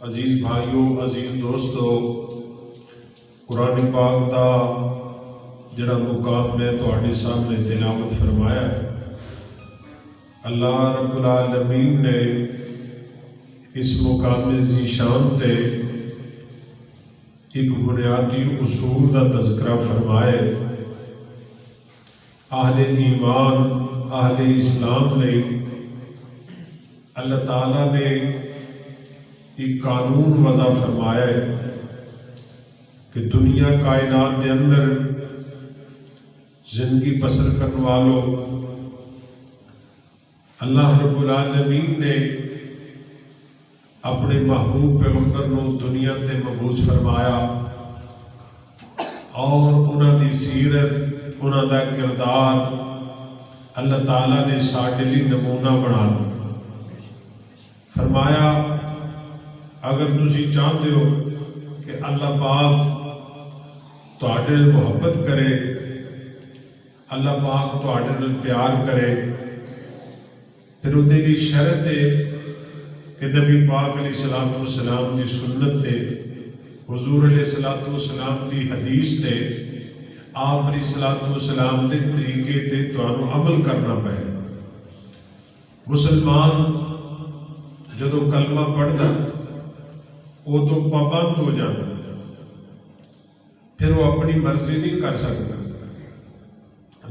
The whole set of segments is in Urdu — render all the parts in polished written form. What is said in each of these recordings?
عزیز بھائیو، عزیز دوستو، قرآن پاک دا جڑا مقام میں تواڈے سامنے تلاوت فرمایا، اللہ رب العالمین نے اس مقام ذیشان تے ایک بنیادی اصول دا تذکرہ فرمائے۔ اہل ایمان، اہل اسلام نے اللہ تعالیٰ نے ایک قانون وضع فرمایا ہے کہ دنیا کائنات کے اندر زندگی بسر کرنے والوں اللہ رب العالمین نے اپنے محبوب پیغمبر نو دنیا تے مبعوث فرمایا اور انہاں دی سیرت، انہاں دا کردار اللہ تعالیٰ نے ساڈے لئی نمونہ بنا دیا۔ فرمایا اگر تسی چاہتے ہو کہ اللہ پاک تواڈے نال محبت کرے، اللہ پاک تواڈے نال پیار کرے، پھر اودے لئی شرط ہے کہ نبی پاک علیہ الصلوۃ والسلام دی سنت تے، حضور علیہ الصلوۃ والسلام دی حدیث تے، آپ علیہ الصلوۃ والسلام دے طریقے تے تانوں عمل کرنا پے۔ مسلمان جدو کلمہ پڑھدا وہ تو پابند ہو جاتا ہے، پھر وہ اپنی مرضی نہیں کر سکتا۔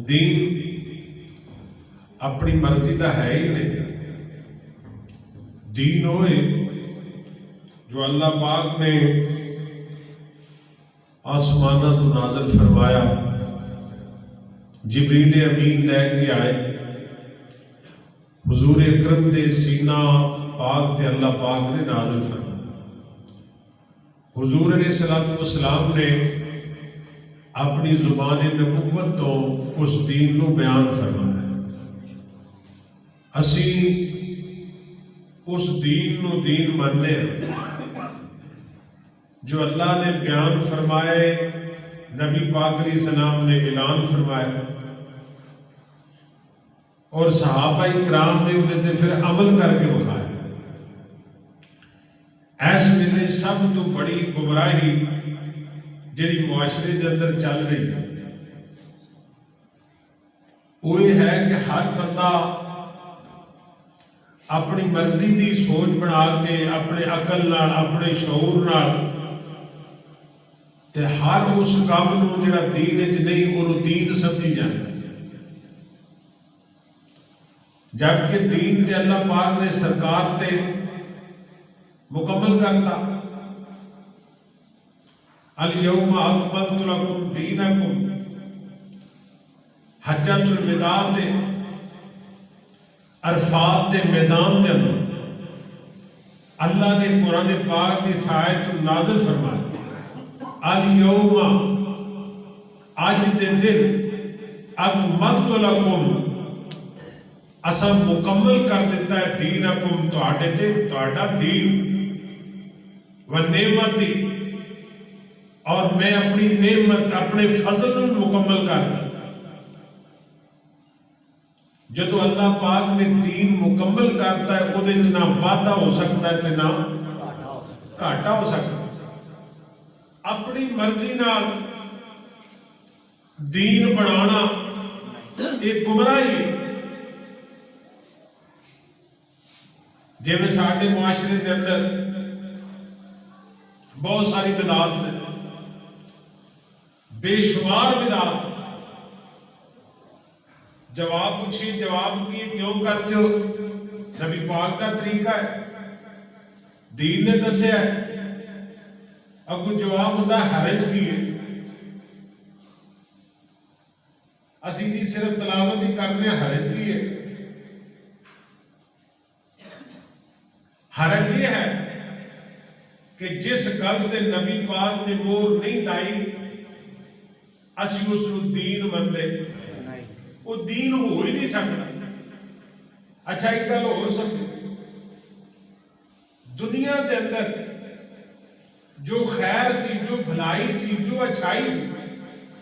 دین اپنی مرضی کا ہے ہی نہیں، دین ہوئے جو اللہ پاک نے آسمانہ تو نازل فرمایا، جبریل امین لے کے آئے، حضور اکرم دے سینہ پاک تے اللہ پاک نے نازل فرمایا۔ حضور علیہ الصلوۃ والسلام نے اپنی زبان نبوت تو اس دین نو بیان فرمایا۔ اسی اس دین نو دین مننے جو اللہ نے بیان فرمائے، نبی پاک علیہ السلام نے اعلان فرمایا اور صحابہ کرام نے ادھر تے پھر عمل کر کے بکھایا۔ ایس ویلے سب تو بڑی گمراہی جڑی معاشرے کے اندر چل رہی ہے وہ یہ ہے کہ ہر بندہ اپنی مرضی دی سوچ بنا کے اپنے عقل نال، اپنے شعور نال تے ہر اس کام نو جڑا دین وچ نہیں وہ دین سمجھی جاتا، جبکہ دین تے اللہ پاک نے سرکار تے مکمل کرتا۔ الیوم اکملت لکم دینکم، حجۃ الوداع تے عرفات دے میدان دے اندر اللہ نے قرآن پاک دی آیت نازل فرمائی، الیوم اج دے دن اکملت لکم اسا مکمل کر دیتا ہے دینکم تواڈے تے تواڈا دین، و نعمتی اور میں اپنی نعمت اپنے فضل مکمل کرتا۔ جدو اللہ پاک نے دین مکمل کرتا ہے وہ نہ وعدہ ہو سکتا ہے نہ گھاٹا ہو سکتا ہے۔ اپنی مرضی نال دین بنانا ایک گمراہی ہے۔ جی میں ساڈے معاشرے کے اندر بہت ساری بدعات نے، بے شمار بدعات۔ جواب پوچھیے، جواب کیے کیوں کرتے ہو؟ نبی پاک کا طریقہ ہے، دین نے دسیا ہے۔ اگو جواب ہوتا ہے حرج کی ہے، اسی جی صرف تلاوت ہی کرنے، حرج کی ہے۔ حرج یہ ہے کہ جس گل تے نبی پاک نے مور نہیں لائی اسی اس نو دین مندے، وہ دین ہو ہی نہیں سکتا۔ اچھا ایک گل ہو سکتی، دنیا کے اندر جو خیر سی، جو بھلائی سی، جو اچھائی سی،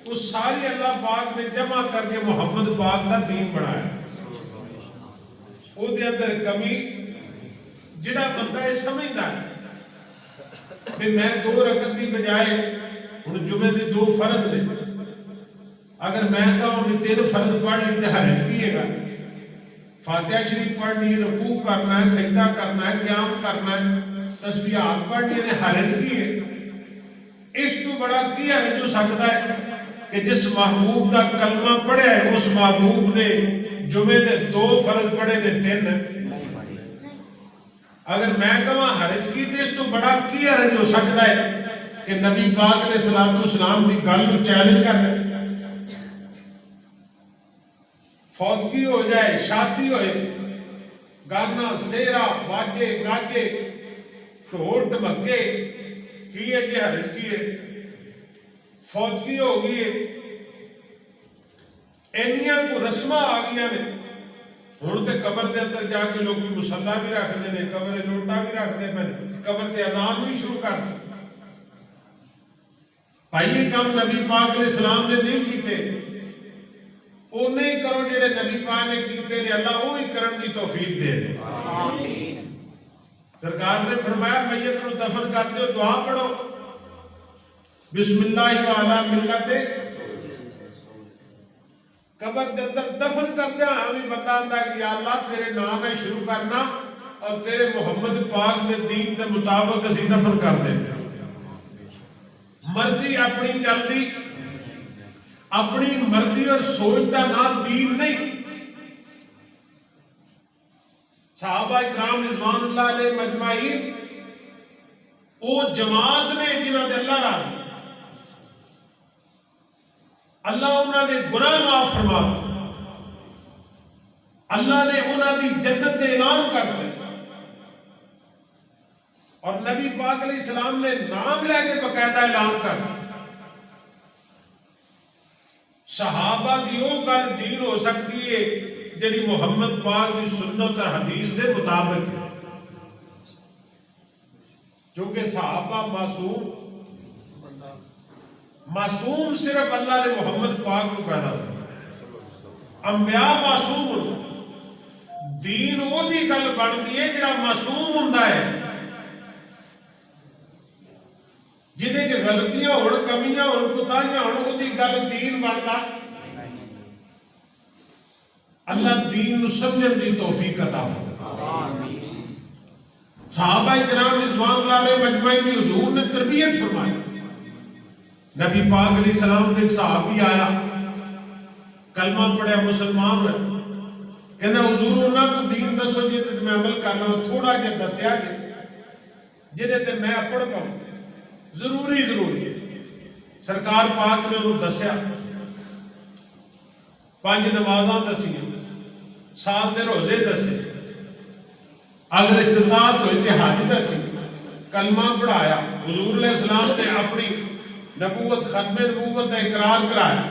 وہ ساری اللہ پاک نے جمع کر کے محمد پاک کا دین بنایا۔ وہ دے اندر کمی جڑا بندہ یہ سمجھتا ہے کہ میں 2 رکعت دی بجائے ہن جمعے دے 2 فرض نے، اگر میں کہوں کہ 3 فرض پڑھ لی تے حرج کی ہے گا؟ فاتحہ شریف پڑھنی ہے، رکوع کرنا ہے، سجدہ کرنا ہے، قیام کرنا ہے، تسبیحات پڑھنی ہے، حرج کی ہے؟ اس تو بڑا کی حرج ہو سکتا ہے کہ جس محبوب دا کلمہ پڑھیا ہے اس محبوب نے جمعے دے 2 فرض پڑھے دے 3 اگر میں کہاں حرج کی تے اس تو بڑا کی حرج ہو سکتا ہے کہ نبی پاک علیہ السلام دی گل کو چیلنج کر رہے، فوتگی ہو جائے، شادی ہوئے، گانا سیرا باجے گاجے ڈھول ڈھمکے، کی ہے جی حرج کی ہے؟ فوتگی ہو گئی ہے، اینیاں کو رسمہ آ گیا نے، ہن تے قبر دے اندر جا کے لوگ مصلی بھی رکھ دے نے، قبر لوٹا بھی رکھ دے پے، قبر تے اذان بھی شروع کر دی۔ بھائی یہ کام نبی پاک علیہ السلام نے نہیں کیتے، وہ نہیں کرو جڑے نبی پاک نے کیتے نے، اللہ وہی کرن دی توفیق دے دے۔ سرکار نے فرمایا میت نو دفن کر دیو، دعا پڑھو بسم اللہ وعلا ملت، قبر دے اندر دفن کر دیا، ہمیں بتا ہے کہ یا اللہ تیرے نام ہے شروع کرنا اور تیرے محمد پاک دے دین دے مطابق اسی دفن کر دیں۔ مرضی اپنی چل دی، اپنی مرضی اور سوچتا نہ دین نہیں۔ صحابہ اکرام رضوان اللہ علیہ مجمعین او جماعت نے جنہاں دے اللہ راضی، اللہ انہاں دے گناہ معاف فرما، اللہ نے انہاں دی جنت دے اعلان کر دے، اور نبی پاک علیہ السلام نے نام لے کے باقاعدہ اعلان کر دیا۔ صحابہ دی وہ گل دین ہو سکتی ہے جڑی محمد پاک دی سنت اور حدیث دے مطابق ہے، کیونکہ صحابہ معصوم صرف اللہ نے محمد پاک کو پیدا فرمایا، انبیاء معصوم ہوتے، دین وہ دی گل بنتی ہے جڑا معصوم ہوندا ہے، جدے چ غلطیاں ہون، کمیاں ہون، کوتاہیاں ہون، وہ دی گل دین بنتا۔ اللہ دین نو سمجھن دی توفیق عطا فرمائے۔ صحابہ اکرام رضوان اللہ علیہ مجمعین دی حضور نے تربیت فرمائی۔ نبی پاک علیہ السلام نے ایک صحابی آیا، کلمہ پڑھیا، مسلمان ہوئے، کہنا حضور انہاں کو دین دسو جی تے میں عمل کرنا، تھوڑا جہا دسیا جی جہدے تے میں اپڑ پاؤں، ضروری ہے۔ سرکار پاک نے انہوں دسیا، 5 نمازاں دسیاں، 7 دے روزے دسے، اگر استطاعت ہوئی تے حج دسی، کلمہ پڑھایا۔ حضور علیہ السلام نے اپنی نبوت، ختم نبوت کا اقرار کرایا۔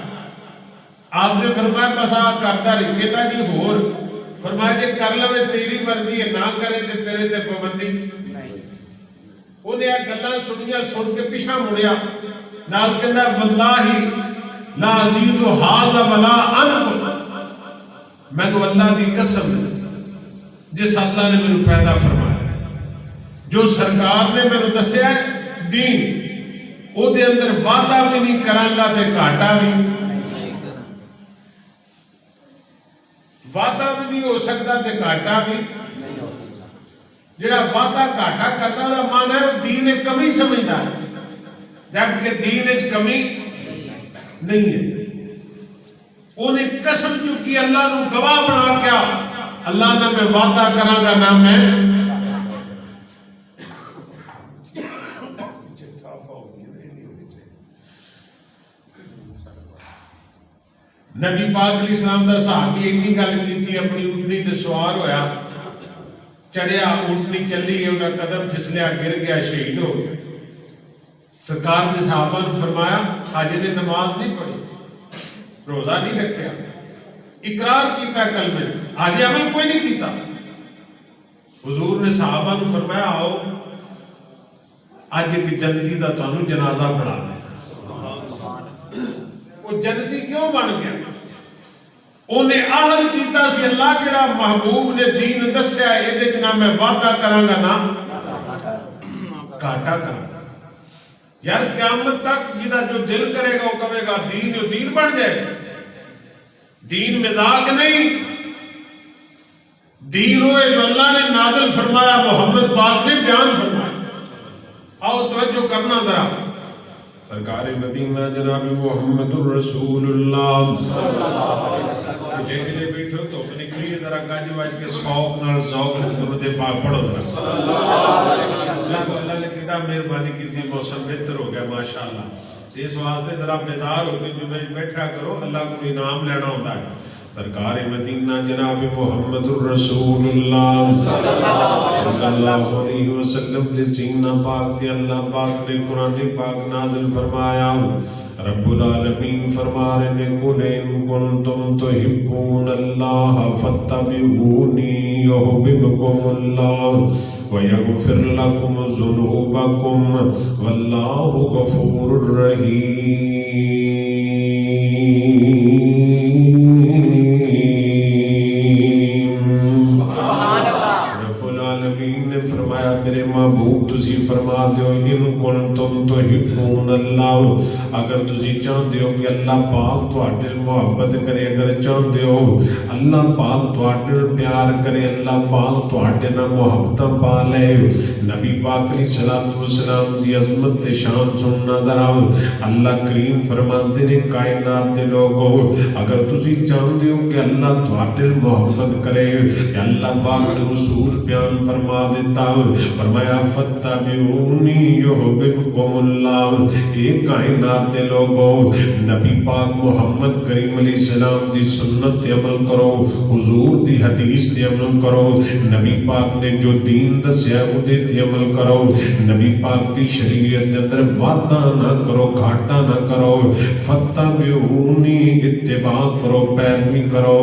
آپ نے فرمایا بس آ کرتا رہی، کہتا جی ہور، فرمایا جی کر لوے تیری مرضی ہے، نہ کرے تے تیرے تے پابندی۔ انہیں یہ گلاں سنیاں، سن کے پیچھے مڑیا، نال کہندا واللہ لا ازید ھذا ولا انقص، مینوں اللہ دی قسم جس اللہ نے مینوں پیدا فرمایا، جو سرکار نے مینوں دسیا ہے دین، او دے اندر وعدہ بھی نہیں کرانگا تے گھاٹا بھی، وعدہ بھی نہیں ہو سکتا تے گھاٹا بھی۔ جڑا وعدہ گھاٹا کرتا ہے مانا ہے وہ دین ایک کمی سمجھتا ہے، جبکہ دین ایک کمی نہیں ہے۔ انہیں قسم چکی اللہ نو گواہ بنا کیا، اللہ نہ میں وعدہ کروں گا نہ میں۔ نبی پاک علیہ السلام دا صحابی اتنی گل کیتی، اپنی اونٹنی تے سوار ہویا، چڑھیا، اونٹنی چلی گئی، اُدا قدم پھسلیا، گر گیا، شہید ہو گیا۔ سرکار نے صحابہ نے فرمایا حج نے نماز نہیں پڑھی، روزہ نہیں رکھیا، اقرار کیتا کلمے، حج عمل کوئی نہیں کیتا۔ حضور نے صحابہ نے فرمایا آؤ اج ایک جنتی دا تانوں جنازہ پڑھا دے۔ وہ جنتی کیوں بن گیا؟ انہیں عہد کیتا سی اللہ جڑا محبوب نے دین دسیا ہے، یہ نہ میں وعدہ کراں گا نہ گھاٹا کراں گا۔ یار قیامت تک جدا جو دل کرے گا وہ کہے گا دین جو دین بن جائے گا. دین مذاق نہیں، دین ہوئے جو اللہ نے نازل فرمایا، محمد پاک نے بیان فرمایا. آؤ توجہ کرنا ذرا. سرکار مدینہ جناب محمد الرسول اللہ لے بیٹھو تو نکلیے ذرا گاج واج کے سوق نال ذوق درود پاک پڑھو ذرا. اللہ نے کتنا مہربانی کی تھی، موسم بہتر ہو گیا ماشاءاللہ. اس واسطے ذرا بیدار ہو کے جو میں بیٹھا کرو، اللہ کو انعام لینا ہوتا ہے. سرکار مدینہ جناب محمد الرسول اللہ صلی اللہ علیہ وسلم دے سینہ پاک دے اللہ پاک نے قرآن پاک نازل فرمایا. رب العالمین فرما رہے ہیں قُلْ إِن كُنتُمْ تُحِبُّونَ اللَّهَ فَاتَّبِعُونِي يُحْبِبْكُمُ اللَّهُ وَيَغْفِرْ لَكُمْ ذُنُوبَكُمْ وَاللَّهُ غَفُورٌ رَحِيمٌ. میرے محبوب تسی فرما دیو ان کنتم تحبون اللہ، اگر تسی چاہتے ہو کہ اللہ پاک تواڈے محبت کرے، اگر چاہتے ہو اللہ پاک تواڈے پیار کرے، اللہ پاک تواڈے نال محبت پا لے. نبی پاک علیہ الصلوۃ والسلام دی عظمت تے شان سننا ذرا. اللہ کریم فرماتے ہیں کائنات دے لوگو اگر تسی چاہتے ہو کہ اللہ تواڈے محبت کرے، اللہ پاک نے اصول بیان فرما دیتا. فرمایا فَاتَّبِعُونِي يُحْبِبْكُمُ اللَّهُ. ایک کائنات دے لوگو نبی پاک محمد کریم علیہ السلام دی سنت تے عمل کرو، حضور دی حدیث تے عمل کرو، نبی پاک نے جو دین دسیا او دے تے عمل کرو، نبی پاک دی شریعت دے اندر وعدہ نہ کرو، گھاٹا نہ کرو. فَاتَّبِعُونِي اتباع کرو، پیروی کرو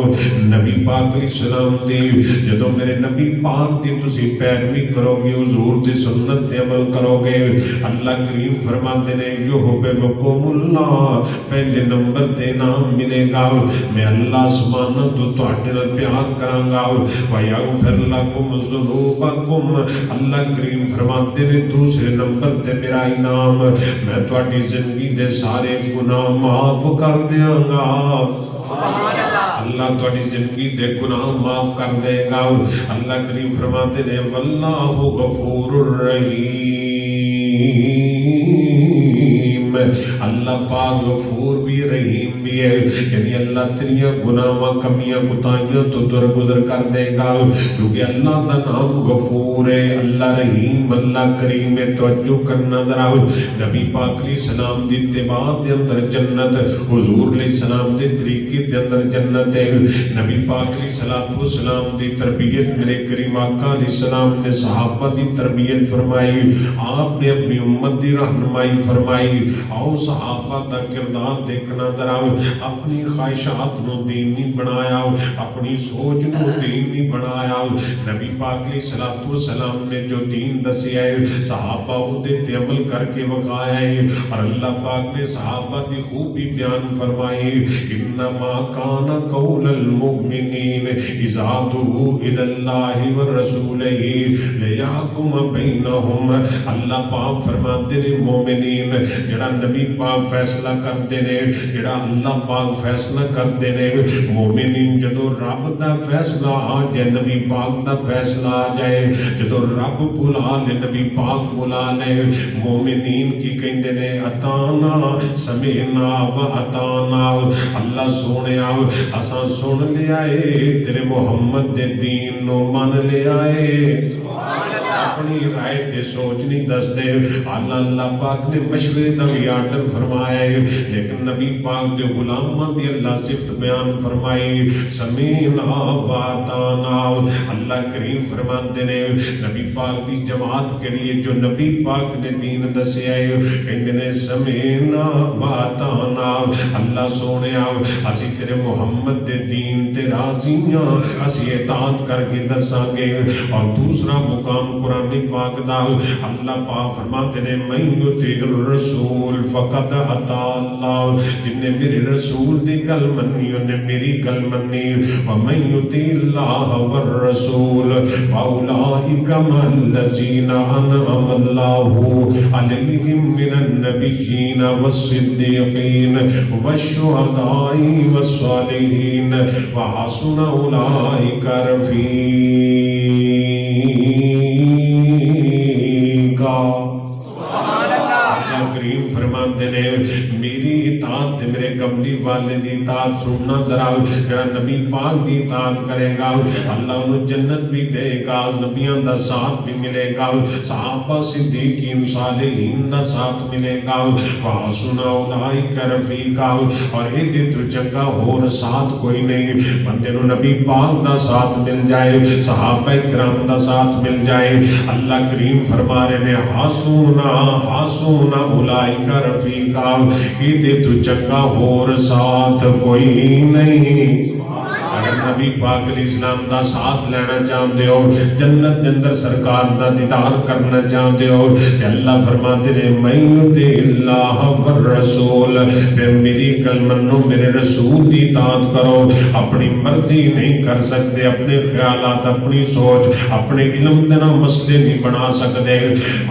نبی پاک علیہ السلام دی. جدو میرے نبی پاک دی تسی پیروی کرو گے، حضور دی سنت تے عمل کرو گے، اللہ کریم فرماتے ہیں یحببکم اللہ، پہلے نمبر تے نام ملے گا میں اللہ سبحانہ تو تواڈے نال پیار کراں گا. ویغفر لکم ذنوبکم، اللہ کریم فرماتے ہیں دوسرے نمبر تے میرا انعام میں تواڈی زندگی دے سارے گناہ معاف کر دیاں گا. اللہ تواڈی زندگی دے گناہ معاف کر دے گا. اللہ کریم فرماتے ہیں واللہ غفور الرحیم، اللہ پاک غفور بھی رحیم بھی ہے. یعنی اللہ تیریاں گناہاں کمیاں کوتاہیاں تو درگزر کر دے گا، کیونکہ اللہ دا نام غفور ہے، اللہ رحیم، اللہ کریم ہے. توجہ کرنا ذرا. نبی پاک علیہ السلام دی اتباع دے اندر جنت، حضور علیہ السلام دے طریقے دے اندر جنت ہے. نبی پاک علیہ السلام دی تربیت میرے کریم آقا علیہ السلام نے صحابہ دی تربیت فرمائی، آپ نے اپنی امت دی رہنمائی فرمائی. آؤ صحابہ دا کردار دیکھنا ذرا. اپنی خواہشات نو دینی بنایا، اپنی سوچ نو دینی بنایا. نبی پاک علیہ السلام نے جو دین دسیا ہے صحابہ اودے تے عمل کر کے وقایا ہے. اور اللہ پاک نے صحابہ دی خوبی بیان فرمائی. انما کان قول المؤمنین اذا دعوا الی اللہ ورسولہ لیحکم بینہم. اللہ پاک فرماتے ہیں مومنین جڑا نبی پاک فیصلہ کرتے نے، جڑا اللہ پاک فیصلہ کرتے نے، مومنین جدو رب دا فیصلہ آ جائے، نبی پاک دا فیصلہ آ جائے، جدو رب بلا لے، نبی پاک بلا لے، مومنین کی کہندے نے اتانا سمینا و اتانا. اللہ سونے آو اساں سن لیا ہے، تیرے محمد دے دین نو من لیا ہے. اپنی رائے تے سوچ نہیں دس دے. اللہ پاک نے مشورے دا بھی آرڈر فرمایا ہے، لیکن نبی پاک دے غلاماں دی اللہ صفت بیان فرمائی سمینا و اطعنا. اللہ کریم فرماتے نے نبی پاک دی جماعت کے لیے جو نبی پاک نے دین دسیا ہے کہندے نے سمینا و اطعنا. اللہ سونیا اسی تیرے محمد دے دین تے راضیاں، اسی اطاعت کر کے دساں گے. اور دوسرا مقام قرآن فرمان پاک دا اللہ پاک فرماتے نے من یطیع الرسول فقد اطاع اللہ، جن نے میرے رسول دی گل منی انہیں میری گل منی، ومن یطیع اللہ والرسول فاولئک مع الذین انعم اللہ علیہم من النبیین والصدیقین والشہداء والصالحین وحسن اولئک رفیقا۔ اللہ کریم فرماتے نے میری اطاعت میرے قبلی والے دی اطاعت سننا ذرا، میرا نبی پاک دی اطاعت کرے گا اللہ انہوں جنت بھی دے گا، نبیان دا ساتھ بھی ملے گا، صحابہ صدیقین صالحین دا ساتھ ملے گا، وحسن اولئک رفیقا، اور ایدے تو چنگا اور ساتھ کوئی نہیں۔ بندے نو نبی پاک دا ساتھ مل جائے، صحابہ کرام دا ساتھ مل جائے، اللہ کریم فرما رہے نے حسن اولئک رفیقا، ایدے تو چنگا اور ساتھ کوئی نہیں۔ اگر نبی پاک علیہ السلام دا ساتھ لینا چاہتے ہو، جنت دے اندر سرکار دا دیدار کرنا چاہتے ہو، کہ اللہ فرماتے ہیں من یطیع اللہ والرسول، پھر میری گل منو، میرے رسول دی اطاعت کرو، اپنی مرضی نہیں کر سکتے، اپنے خیالات اپنی سوچ اپنے علم دینا مسئلے نہیں بنا سکتے۔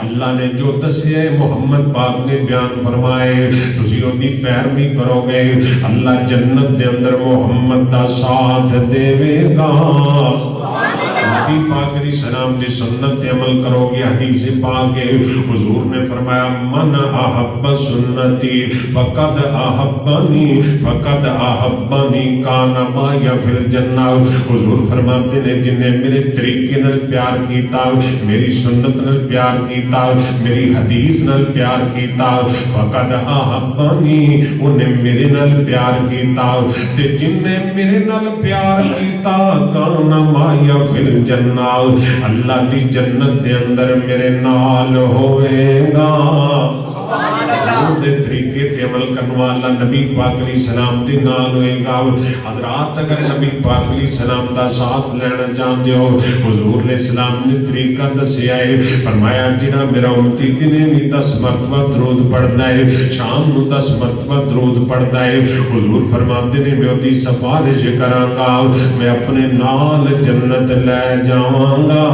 اللہ نے جو دسے محمد پاک نے بیان فرمائے تسی دی پیروی کرو گے، اللہ جنت دے اندر محمد دا ساتھ دے گا۔ نبی پاک علیہ السلام دی سنت عمل کرو گے، حدیث پاک ہے حضور نے فرمایا من احب سنتی فقد احبنی کان معی فی الجنہ۔ حضور فرماتے ہیں جن نے میرے طریقے نال پیار کیتا، میری سنت نال پیار کیتا، میری حدیث نال پیار کیتا، فقد احبنی انہیں میرے نال پیار کیتا، تے جن نے میرے نال پیار کیتا کان معی فی الجنہ، اللہ دی جنت دے اندر میرے نال ہوئے گا۔ حضور دے طریقے تے عمل کرنے والا نبی پاک علیہ السلام دے نال ہوئے گا۔ حضرات اگر نبی پاک علیہ السلام دا ساتھ لینا چاہتے ہو، حضور علیہ السلام نے طریقہ دسیا ہے، فرمایا جنہاں میرا امتی دنے میں 10 مرتبہ درود پڑھتا ہے، شام نو 10 مرتبہ درود پڑھتا ہے، حضور فرماتے ہیں میں دی سفارش کراں گا، میں اپنے نال جنت لے جاواں گا۔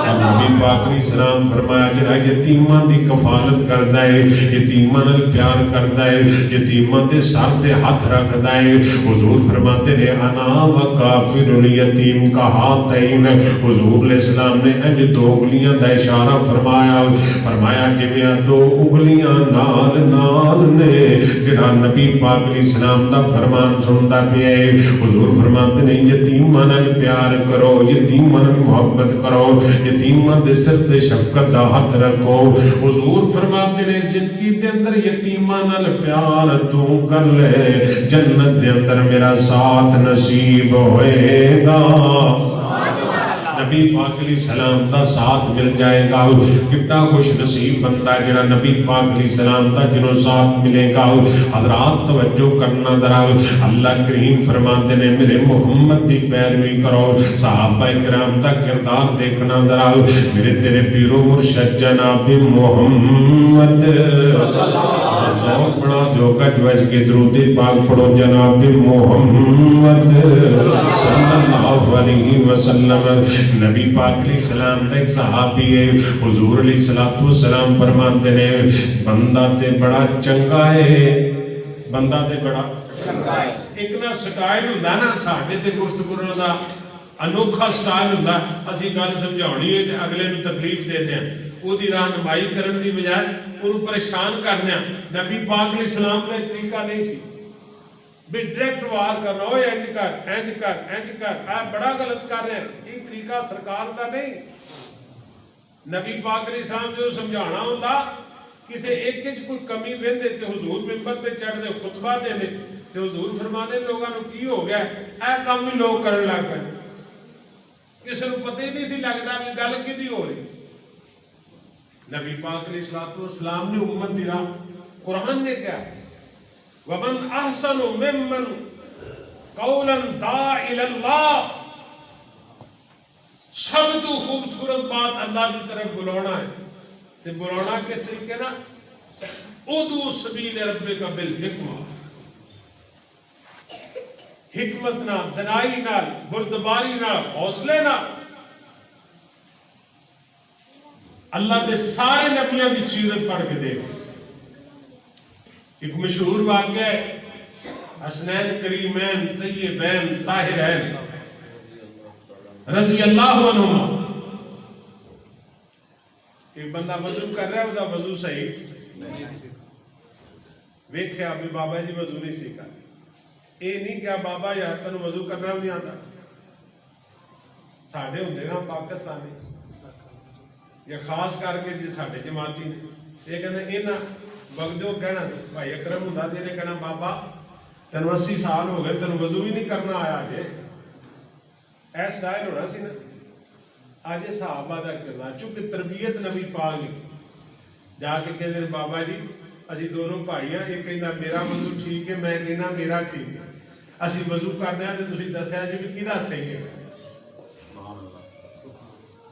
نبی پاک علیہ السلام فرمایا جڑا یتیماں دی کفالت کردا ہے، یتیماں نال پیار کردا ہے، یتیماں دے سر تے ہاتھ رکھدا ہے، حضور فرماتے ہیں انا وکافر الیتیم کہاتین۔ حضور علیہ السلام نے انج 2 انگلیاں دا اشارہ فرمایا جویں 2 انگلیاں نال نے، جڑا نبی پاک علیہ السلام دا فرمان سندا پیا ہے۔ حضور فرماتے ہیں یتیماں نال پیار کرو، یتیماں نال محبت کرو، یتیماں دے سر تے شفقت دا ہاتھ رکھو۔ حضور فرماتے ہیں زندگی دے اندر یتیماں نال پیار تو کر لے، جنت دے اندر میرا ساتھ نصیب ہوئے گا۔ نبی پاک علیہ السلام دا ساتھ مل جائے گا، کتنا خوش نصیب بندہ جڑا نبی پاک علیہ السلام دا جنوں ساتھ ملے گا۔ حضرات توجہ کرنا ذرا، اللہ کریم فرماتے ہیں میرے محمد دی پیروی کرو، صحابہ کرام دا کردار دیکھنا ذرا، میرے تیرے پیر و مرشد جناب محمد ذوق بڑا دو گج وج کے درود پاک پڑھو، جناب محمد صلی اللہ علیہ وسلم۔ نبی پاک علیہ السلام دا ایک صحابی ہے، حضور علیہ السلام فرماتے ہیں بندہ تے بڑا چنگا ہے، بندہ تے بڑا چنگا ہے۔ ایک نا سٹائل ہوندا نا ساڈے تے گفتگو دا انوکھا سٹائل ہوندا، اسی گل سمجھاونی ہے تے اگلے نوں تکلیف دیندے ہیں، او دی رہنمائی کرن دی بجائے اونوں پریشان کرنے ہیں۔ نبی پاک علیہ السلام دا طریقہ نہیں سی بھی ڈائریکٹ وار کرنا، اوے انج کر انج کر انج کر، اے بڑا غلط کر رہے ہیں، یہ طریقہ سرکار دا نہیں۔ نبی پاک علیہ السلام جو سمجھانا ہوندا کسے ایک وچ کوئی کمی ویندے تے حضور منبر تے چڑھ دے خطبہ دے دے تے حضور فرماندے لوگاں نوں کی ہو گیا اے کام بھی لوگ کرن لگ پے، کسے نوں پتہ ہی نہیں سی لگدا کہ گل کدی ہو رہی۔ نبی پاک علیہ السلام نے امت دی راہ، قرآن نے کیا وَمَنْ أَحْسَنُ مِمَّنْ قَوْلًا دَعَا إِلَى اللَّهِ، سب تو خوبصورت بات اللہ کی طرف بلانا ہے، تے بلانا کس طریقے نا؟ ادعو سبیل ربک بالحکمہ، حکمت نال، دنائی نال، بردباری نال، حوصلے نال۔ اللہ دے سارے نبیوں کی سیرت پڑھ کے دیکھ۔ ایک مشہور واقعہ ہے، حسنین کریمین طیبین طاہرین رضی اللہ عنہما۔ ایک بندہ وضو کر رہا ہے، وہ وضو صحیح ویکھیا بھی بابا جی وضو نہیں سیکھا۔ یہ نہیں کیا بابا یار تین وضو کرنا بھی نہیں آتا۔ ساڈے ہوندے نا پاکستانی یا خاص کر کے جی ساڈے جماعتی نے یہ کہنا یہاں بگجو کہنا سی بھائی اکرم ہوں نے کہنا بابا تین 80 سال ہو گئے تین وضو ہی نہیں کرنا آیا جے۔ اے سٹائل ہونا سی نا۔ آج صحابہ دا کردار چونکہ تربیت نبی پاک لکھی، جا کے کہتے ہیں بابا جی اسی دونوں بھائی ہیں، یہ کہنا میرا وضو ٹھیک ہے، میں کہنا میرا ٹھیک ہے، اسی وضو کرنے ہیں تو تسی دسیا جی بھی کیدا صحیح ہے۔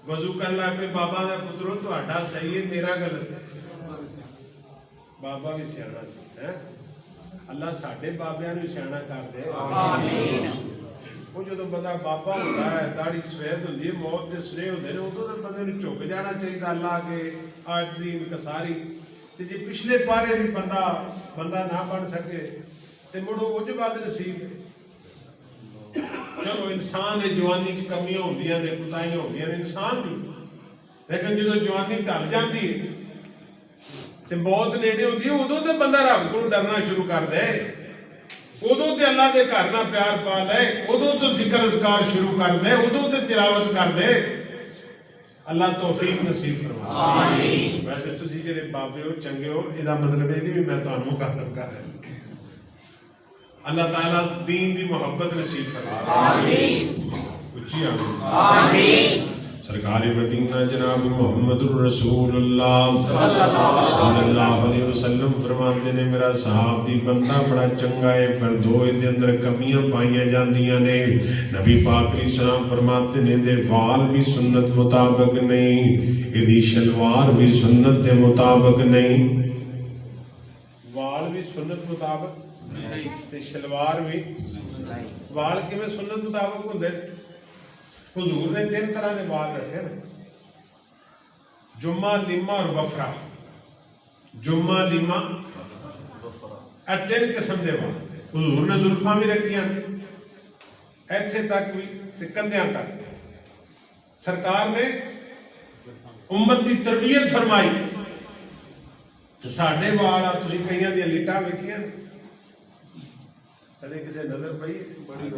وضو کر لے پہ بابا دا پترو تہاڈا صحیح ہے میرا غلط ہے۔ بابا بھی سیانا سی ہے، اللہ ساڈے بابیاں نوں سیانا کر دے آمین۔ وہ جدو بندہ بابا ہوتا ہے، داڑھی سفید ہوتی ہے، موت دے سرے ہوتے ہیں، ادو تو بندے نوں جھک جانا چاہیے اللہ کے عاجزی انکساری۔ تے جی پچھلے پارے بھی بندہ نہ بن سکے تے مڑو عجب نصیب۔ چلو انسان ہے، جوانی کمیاں ہوندیاں نے، کوتاہیاں ہوندیاں نے، انسان بھی، لیکن جدو جوانی ٹل جاتی ہے تے موت نیڑے ہوندی ہے، ادو تے بندہ رب کو ڈرنا شروع کر دے، ادو تے اللہ دے گھر نہ پیار پا لے، ادو تو ذکر اذکار شروع کر دے، ادو تے تلاوت کر دے۔ اللہ توفیق نصیب فرما آمین۔ ویسے تسی جڑے بابے ہو چنگے ہو، یہ مطلب یہ نہیں بھی میں تانوں مخاطب کر رہا ہوں۔ اللہ تعالیٰ دین دی محبت نصیب فرما آمین۔ اچھی آمین۔ سرکار مدینہ جناب محمد الرسول اللہ صلی اللہ علیہ وسلم فرماتے نے میرا صحابی بندہ بڑا چنگا ہے پر دو دے اندر کمیاں پائیاں جاندیاں نے۔ نبی پاک علیہ السلام فرماتے نے دے وال بھی سنت مطابق نہیں، ادھی شلوار بھی سنت دے مطابق نہیں۔ وال بھی سنت مطابق تے شلوار بھی، وال کی میں سنت مطابق ہوندے؟ حضور نے 3 طرح کے وال رکھے نا، جمعہ، لمہ اور وفرہ۔ جمعہ، لمہ، اے 3 قسم دے وال۔ حضور نے زلفاں بھی رکھیاں، ایتھے تک بھی تے کندھیاں تک۔ سرکار نے امت دی تربیت فرمائی تے ساڈے وال آ تسی کئیاں دی لٹاں ویکھیاں کدے کسے نظر پئی بڑی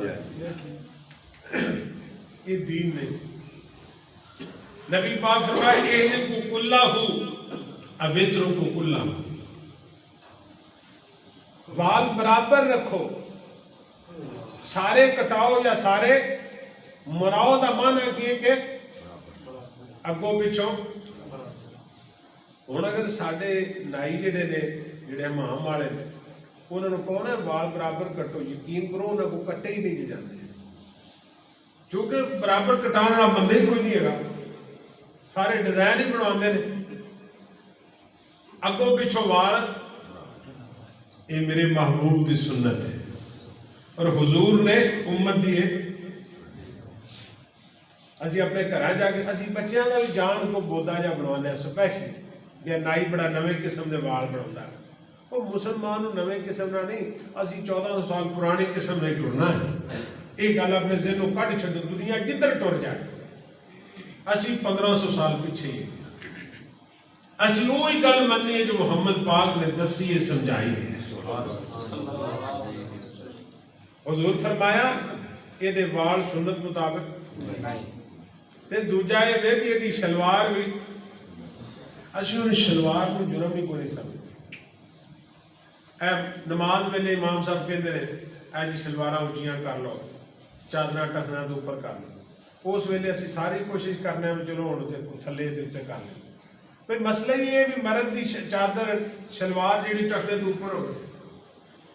یہ دین نہیں۔ نبی پاک فرمائے اہلکو کلہو اوترکو کلہو، وال برابر رکھو، سارے کٹاؤ یا سارے مراؤ دا معنی ہے کہ اگوں پچھوں۔ ہن اگر ساڈے نائی جڑے نے جڑے امام والے نے انہوں نے کہنا وال برابر کٹو، یقین کرو انہوں کو کٹے ہی نہیں جاتے، چونکہ برابر کٹانے والا بندے ہی کوئی نہیں ہے، سارے ڈیزائن ہی بنواندے نے۔ اگوں پچھوں وال، یہ میرے محبوب دی سنت ہے اور حضور نے امت دی ہے۔ اسی اپنے گھر جا کے اسی بچیاں دا بھی جان کو بودا جا بنوانے سپیشلی، یا نائی بڑا نویں قسم دے وال بناوندا ہے۔ وہ مسلمان نویں قسم نہ نہیں، اسی 1400 سال پرانی قسم نہیں ٹرنا ہے۔ ایک گل اپنے ذہنوں کٹ چھڈو، دنیا جدھر ٹر جائے اسی 1500 سال پیچھے ہی، اسی وہی گل مننی ہے جو محمد پاک نے دسی ہے، سمجھائی ہے۔ حضور فرمایا یہ دے وال سنت مطابق تے دوجا یہ بھی یہ شلوار بھی، اسی انہیں شلوار کو جرم ہی کوئی نہیں سمجھ۔ اے نماز ویلے امام صاحب کہتے ہیں اے جی شلوارہ اونچیاں کر لو، چادر ٹکنا تو اوپر کر لو، اس ویلے اسی ساری کوشش کرنے ہیں چلو ہن تھلے دے تے کر لیں۔ بھئی مسئلہ یہ ہے بھی مرد دی چادر شلوار جیڑی ٹکنے تو اوپر ہو گئی،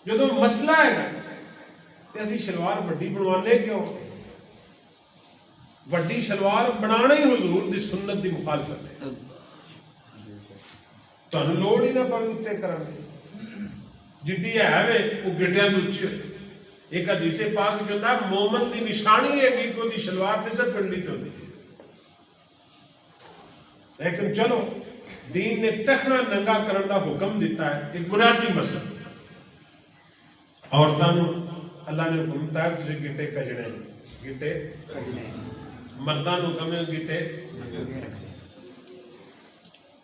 جدوں مسئلہ ہے نا تے اسی شلوار بڑی بنوانے کیوں؟ وڈی شلوار بنانا ہی حضور دی سنت دی مخالفت ہے. تانوں لوڑ ہی نہ پوے اتنے کرنے جدی ہے وے وہ گٹیاں تو اچھی ہوئے. ایک حدیث پاک جو ہے مومن دی نشانی ہے کہ کوئی شلوار نصف پنڈی تو ہوتی ہے. لیکن چلو دین نے ٹکنا ننگا کرن دا حکم دیتا ہے کہ بنیادی مسئلہ عورتوں اللہ نے حکم دیتا ہے تسی گٹے کجڑے گٹے مرداں نوں کمے گٹے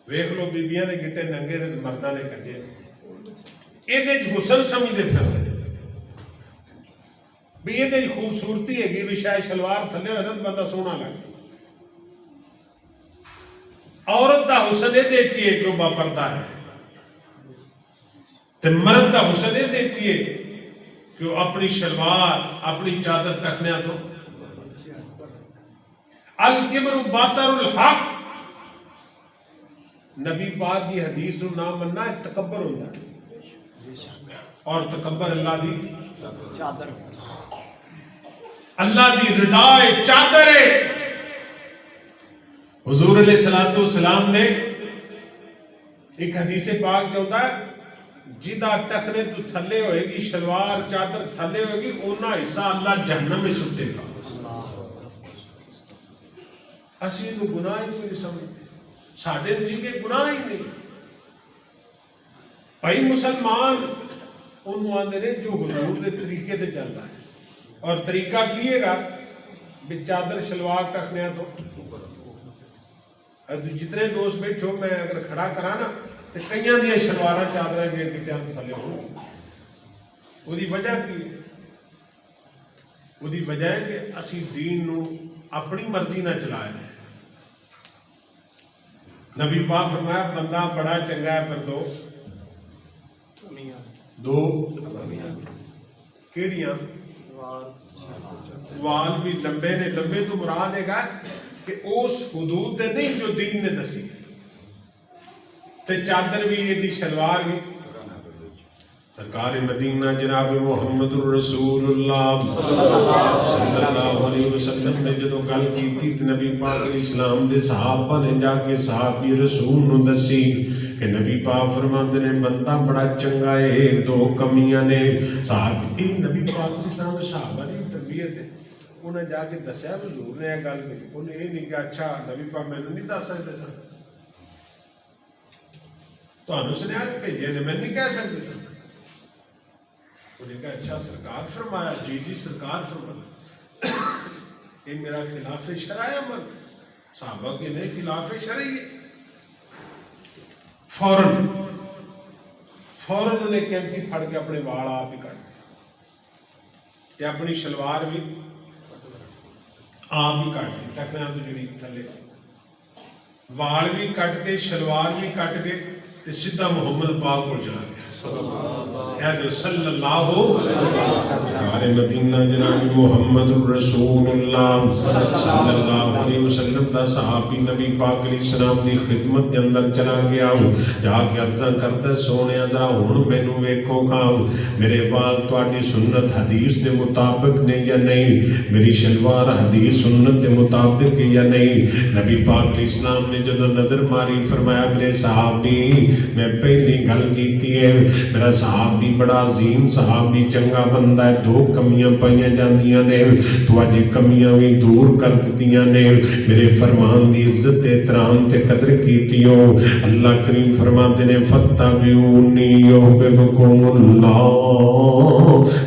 ویکھ لو بیبیاں دے گٹے ننگے تے مرداں دے کجے یہ حسن سمجھتے پھرتے بھی یہ خوبصورتی ہے کہ شاید شلوار تھلے ہوئے نا بندہ سونا لگے. عورت دا حسن یہ دیکھتی ہے کہ وہ باپردہ ہے تے مرد دا حسن یہ دیکھتی ہے کہ وہ اپنی شلوار اپنی چادر ٹکنے تو الکبر باطر الحق. نبی پاک دی حدیث نو نہ مننا تکبر ہوتا ہے اور تکبر اللہ دی چادر اللہ دی رضا چادر ہے. حضور علیہ السلام نے ایک حدیث پاک جو ہوتا ہے جدا ٹکنے تو تھلے ہوئے گی شلوار چادر تھلے ہوئے گی اونا حصہ اللہ جہنم میں سٹے گا. اسی تو گناہ ہی نہیں سمجھتے ساڑھے جی کے گناہ ہی نہیں. بھائی مسلمان انہوں آندے نے جو حضور دے طریقے دے چلتا ہے اور طریقہ کیے گا بھی چادر شلوار ٹکنے تو جتنے دوست بیٹھو میں اگر کھڑا کرا نا تو کئیاں دیا شلوارہ چادرہ کے گٹیاں تھلے ہوں. وہ دی وجہ کی وہ دی وجہ ہے کہ اسی دین نو اپنی مرضی نہ چلائے ہیں. نبی پاک فرمایا بندہ بڑا چنگا ہے پر دو کیڑیاں وال بھی لمبے نے. لمبے تو مراد ہے گا کہ اس حدود دے نہیں جو دین نے دسی تے چادر بھی یہ دی شلوار بھی. سرکار مدینہ جناب محمد الرسول اللہ صلی اللہ علیہ وسلم نے جدو گل کی تھی نبی پاک اسلام دے صحابہ نے جا کے صحابی رسول نو دسی کہ نبی پاک فرماتے نے بندہ بڑا چنگا ہے دو کمیاں نے. صحابی نبی پاک اسلام دے صحابہ دی تربیت ہے انہیں جا کے دسیا حضور نے یہ گل نہیں. انہیں یہ نہیں کہ اچھا نبی پاک میں نہیں دس سکتے سن تو سنیا بھیجے نے میں نہیں کہہ سکتے سن. انہیں کہا اچھا سرکار فرمایا جی جی سرکار فرمایا یہ میرا خلاف شرع عمل. صحابہ کے دے خلاف شرعی ہے. فوراً انہیں کینچی پھڑ کے اپنے وال آپ ہی کٹ دیا اپنی شلوار بھی آپ ہی کٹ دی ٹکنا تو جڑی تھلے وال بھی کٹ کے شلوار بھی کٹ کے سیدھا محمد پاک کو چلا گیا صلی اللہ علیہ مدینہ جناب محمد الرسول اللہ صلی اللہ علیہ وسلم دا صحابی نبی پاک علیہ السلام دی خدمت دے اندر چلا گیا جا کے عرضاں کرتا سونے ذرا ہن مینوں ویکھو کھاؤ میرے وال تواڈی سنت حدیث دے مطابق نے یا نہیں میری شلوار حدیث سنت دے مطابق یا نہیں. نبی پاک علیہ السلام نے جدو نظر ماری فرمایا میرے صحابی میں پہلی گل کیتی ہے میرا صحابی بڑا عظیم صحابی چنگا بندہ ہے دو کمیاں پائیاں جاندیاں نے تو آج کمیاں بھی دور کر دیاں نے میرے فرمان دی عزت احترام تے قدر کیتی ہو. اللہ کریم فرماتے نے فَاتَّبِعُونِي يُحْبِبْكُمُ اللَّهُ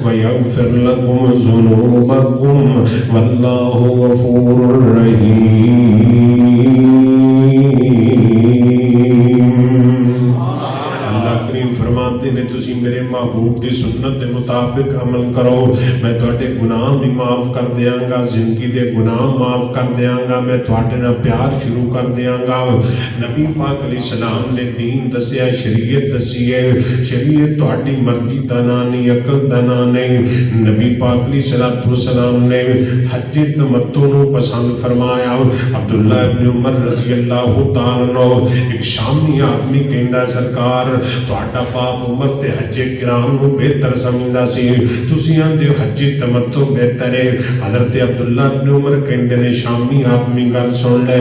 وَيَغْفِرْ لَكُمْ ذُنُوبَكُمْ وَاللَّهُ غَفُورٌ رَحِيمٌ. فرماتے نے تسی میرے محبوب دی سنت دے مطابق عمل کرو میں تواڈے گناہ بھی معاف کر دیاں گا زندگی دے گناہ معاف کر دیاں گا میں تواڈے نال پیار شروع کر دیاں گا. نبی پاک علیہ السلام نے دین دسیا شریعت دسی ہے شریعت تواڈی مرضی دا نہ نہیں عقل دا نہ نہیں. نبی پاک علیہ السلام نے حج تمتع نو پسند فرمایا. عبداللہ ابن عمر رضی اللہ تعالیٰ عنہ ایک شامی آدمی کہندا سرکار تواڈا باپ عمر تے حج کرام نو بہتر سمجھدا سی تسی آندے ہو حج تمتع بہتر ہے حضرت عبداللہ بن عمر کہندے نے شامی آدمی گل سن لے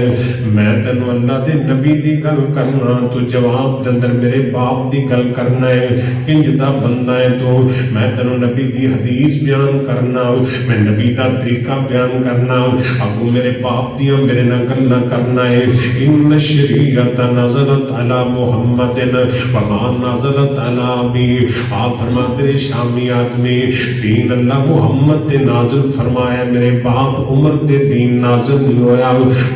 میں تینوں اللہ دے نبی دی گل کرنا تو جواب دے اندر میرے باپ دی گل کرنا ہے کنج دا بندہ ہے تو میں تینوں نبی دی حدیث بیان کرنا میں نبی دا طریقہ بیان کرنا اگو میرے باپ دیاں میرے نہ گلاں کرنا ہے ان شریعت نزلت علی محمد وما نزلت علی ابی آپ فرماتے ہیں شامی آدمی دین اللہ محمد تے نازل فرمایا میرے باپ عمر تے دین نازل نہیں ہویا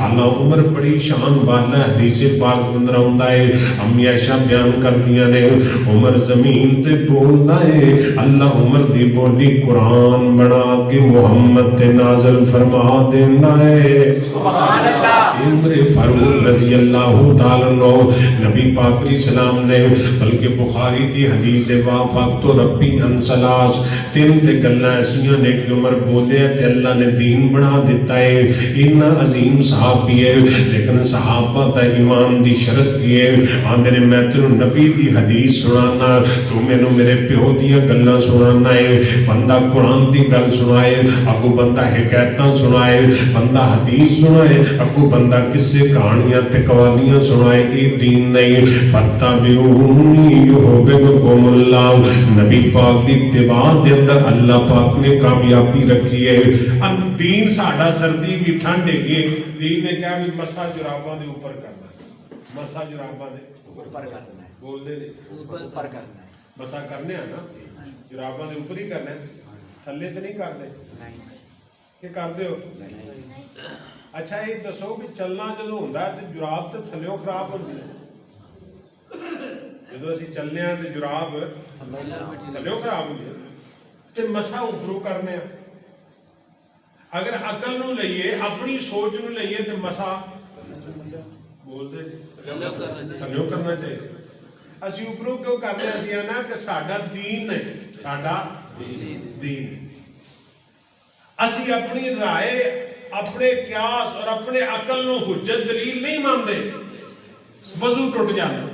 اللہ عمر بڑی شان والا حدیث پاک بندر ہوندہ ہے امی عائشہ بیان کر دیا نے عمر زمین تے بولدا ہے اللہ عمر دی بولی قرآن بنا کے محمد تے نازل فرما دینا ہے سبحان اللہ عمر فاروق رضی اللہ تعالیٰ عنہ نبی پاک علیہ السلام نے بلکہ بخاری دی حدیث وافقت ربی ان ثلاث تین تے گلاں ایسیاں نے کہ عمر بولے تے اللہ نے دین بنا دیتا ہے ان عظیم صحابی ہے لیکن صحابہ دا ایمان دی شرط کی ہے آندے نے میں تینوں نبی دی حدیث سنانا تو مینوں میرے پیو دیاں گلاں سنانا ہے بندہ قرآن دی گل سنائے اگو بندہ حکایتاں سنائے بندہ حدیث سنائے اگو بندہ کسے کہانیاں تے قوالیاں سنائے یہ دین نہیں فتبعونی یحببکم اللہ نبی پاک دی اتباع دے اندر اللہ پاک نے کامیابی رکھی ہے دین ساڈا سردی بھی ٹھنڈ ہے دین نے کہا بھی مسا جراباں دے اوپر کرنا مسا جراباں دے اوپر کرنا ہے بول دے اوپر کرنا ہے مسا کرنے ہیں نا جراباں دے اوپر ہی کرنا ہے تھلے تے نہیں کر دے کہ کر دے ہو اچھا یہ دسو کہ چلنا جدو ہوندا ہے تے جراب تے تھلیوں خراب ہوندی ہے جدو اسی چلنے ہیں تے جراب تھلیوں خراب ہوندی ہے تے مسا اوپروں کرنے ہیں اگر عقل نو لئیے اپنی سوچ نو لئیے تے مسا بول دے تھلیوں کرنا چاہیے اسی اوپروں کیوں کرنے اسی آنا کہ ساڈا دین ہے ساڈا دین اسی اپنی رائے اپنے قیاس اور اپنے عقل نو حجت دلیل نہیں مانتے وضو ٹوٹ جانا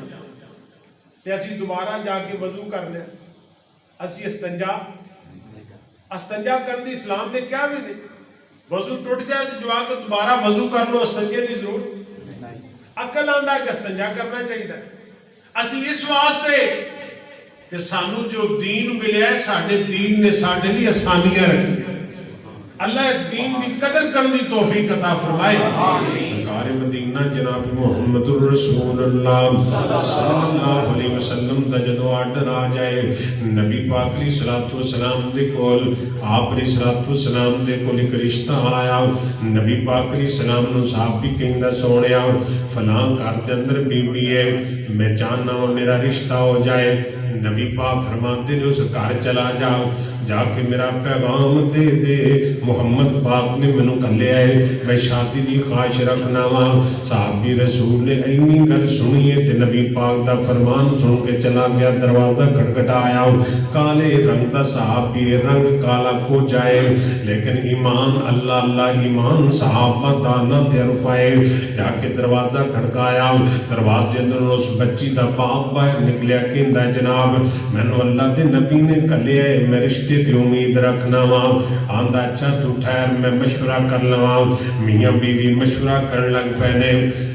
تے اسی دوبارہ جا کے وضو کرنے اسی استنجا کرنے اسلام نے کیا بھی نہیں وضو ٹوٹ جائے تو جو آگے دوبارہ وضو کر لو استنجے دی ضرورت عقل آندہ کہ استنجا کرنا چاہیے اسی اس واسطے کہ سانو جو دین ملے ہے ساڑھے دین نے ساڑھے لی آسانیاں رکھی اللہ اس دین دی قدر کرنی توفیق عطا فرمائے سرکار مدینہ جناب محمد الرسول اللہ صلی اللہ علیہ وسلم دا جدو آرڈر آ جائے نبی پاک علیہ السلام دے کول آپ علیہ السلام دے کول ایک رشتہ آیا نبی پاک علیہ السلام نو صاحب بھی کہندہ سونے آؤ فلاں کارتے اندر بی بی ہے میں چاہنا ہوں میرا رشتہ ہو جائے نبی پاک فرماتے نے اس گھر چلا جاؤ جا کے میرا پیغام دے دے محمد پاک نے منو کلے آئے میں شادی دی خواہش رکھنا ہوں صحابی رسول نے اینی گل سنیے تے نبی پاک دا فرمان سن کے چلا گیا دروازہ کھٹکھٹایا کالے رنگ دا صحابی رنگ کالا کو جائے لیکن ایمان اللہ اللہ ایمان صحابہ دانا تے عرفائے جا کے دروازہ کھٹکایا دروازے اندر اس بچی دا باپ باہر نکلیا کہندا جناب میں نو اللہ دے نبی نے کلے آئے میں رشتے دی امید رکھنا ہوں آندہ اچھا تو ٹھہر میں مشورہ کر لوا میاں بیوی مشورہ کرنے لگ پہنے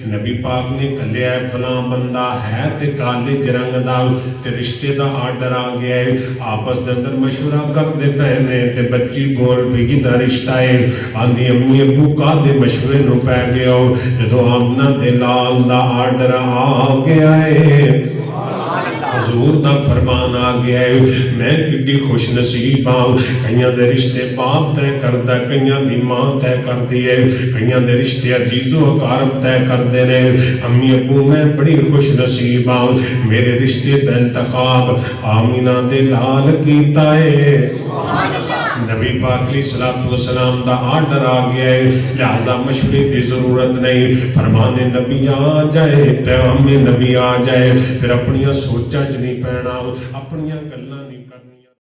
نبی پاک نے کلے آئے فلاں بندہ ہے تے کالے جرنگ دا تے رشتے دا آرڈر آ گیا ہے آپس دے اندر مشورہ کر دے پہنے تے بچی بول بھی دا رشتہ ہے آندھی امی ابو کا دے مشورے نو پہ گیا ہو جدو آمنہ دے لال دا آرڈر آ گیا ہے حضور دا فرمان آ گیا ہے میں کڈی خوش نصیب آؤں کئیاں دے رشتے باپ تے کردہ کئیاں دی ماں تے کر دیئے کئیاں دے رشتے عزیز و اقارب تے کر دینے امی ابو میں بڑی خوش نصیب آؤں میرے رشتے دا انتخاب آمینہ دے لال کیتا ہے نبی پاک علیہ السلام دا آرڈر آ گیا ہے لہذا مشورے دی ضرورت نہیں فرمان نبی آ جائے پیغام نبی آ جائے پھر اپنیاں سوچاں نہیں پہنا اپنیاں گلاں نہیں کرنا